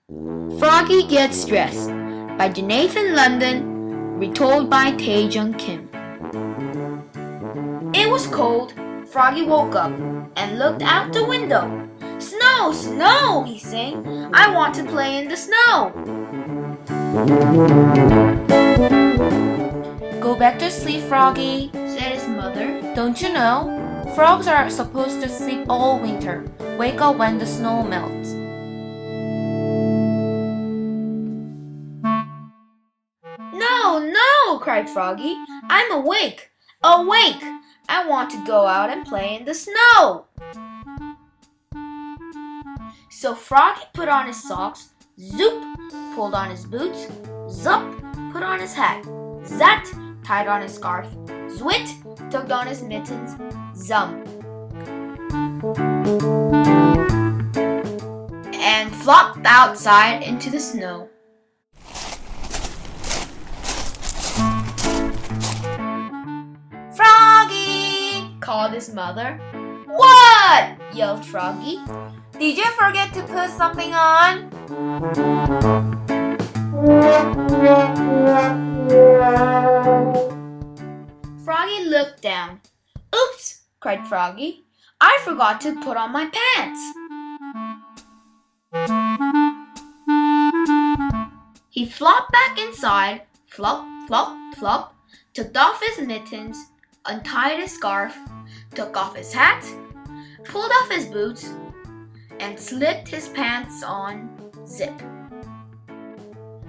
Froggy Gets Dressed by Jonathan London, retold by Taejung Kim. It was cold. Froggy woke up and looked out the window. "Snow, snow," he sang. "I want to play in the snow." "Go back to sleep, Froggy," said his mother. "Don't you know? Frogs are supposed to sleep all winter. Wake up when the snow melts." "No, no," cried Froggy. "I'm awake, awake. I want to go out and play in the snow." So Froggy put on his socks, zoop, pulled on his boots, zup, put on his hat, zat, tied on his scarf, zwit, tugged on his mittens, zum, and flopped outside into the snow. "Froggy!" called his mother. "What?" yelled Froggy. "Did you forget to put something on?" Froggy looked down. "Oops!" cried Froggy. "I forgot to put on my pants." He flopped back inside, flop, flop, flop, took off his mittens, untied his scarf, took off his hat, pulled off his boots, and slipped his pants on, zip.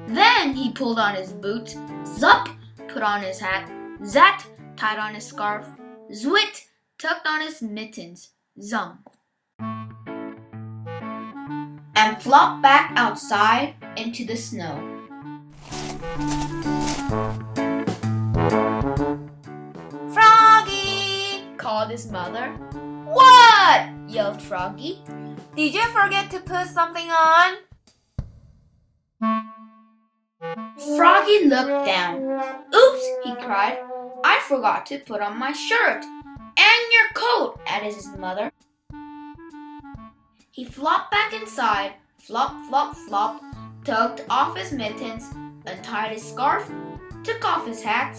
Then he pulled on his boots, zup, put on his hat, zat, tied on his scarf, zwit, tucked on his mittens, zum, and flopped back outside into the snow. "Froggy!" called his mother. "What?" yelled Froggy. "Did you forget to put something on?" Froggy looked down. "Oops!" he cried. "I forgot to put on my shirt and your coat," added his mother. He flopped back inside, flop, flop, flop, tugged off his mittens, untied his scarf, took off his hat,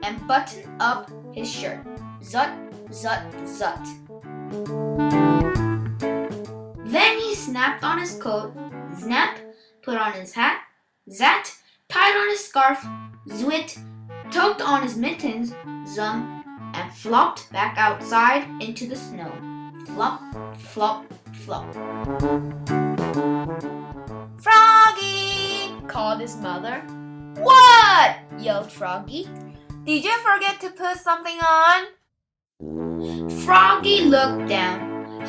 and buttoned up his shirt. Zut, zut, zut. Then he snapped on his coat, snap, put on his hat, zat, tied on his scarf, zwit, tugged on his mittens, zum, and flopped back outside into the snow. Flop, flop, flop. "Froggy!" called his mother. "What?" yelled Froggy. "Did you forget to put something on?" Froggy looked down.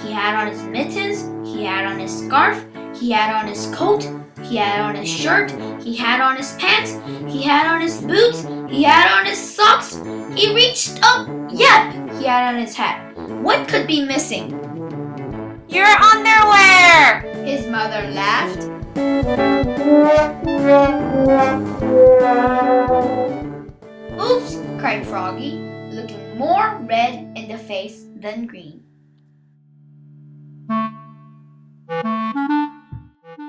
He had on his mittens, he had on his scarf, he had on his coat, he had on his shirt, he had on his pants, he had on his boots, he had on his socks. He reached up, yep, he had on his hat. What could be missing? "Your underwear!" His mother laughed. "Oops!" cried Froggy, looking more red in the face than green.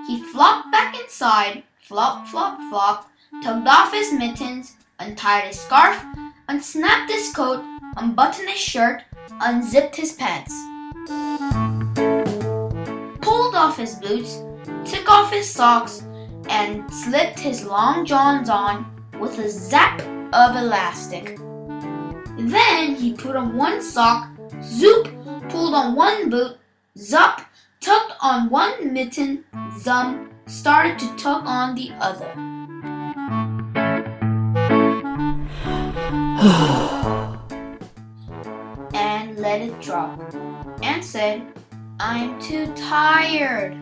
He flopped back inside, flop, flop, flop, tugged off his mittens, untied his scarf, unsnapped his coat, unbuttoned his shirt, unzipped his pants, pulled off his boots, took off his socks, and slipped his long johns on with a zap of elastic. Then he put on one sock, zoop, pulled on one boot, zup, tugged on one mitten, zum, started to tug on the other. And let it drop, and said, "I'm too tired."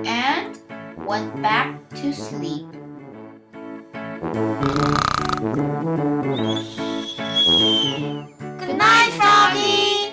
And went back to sleep. "Good night, Froggy!"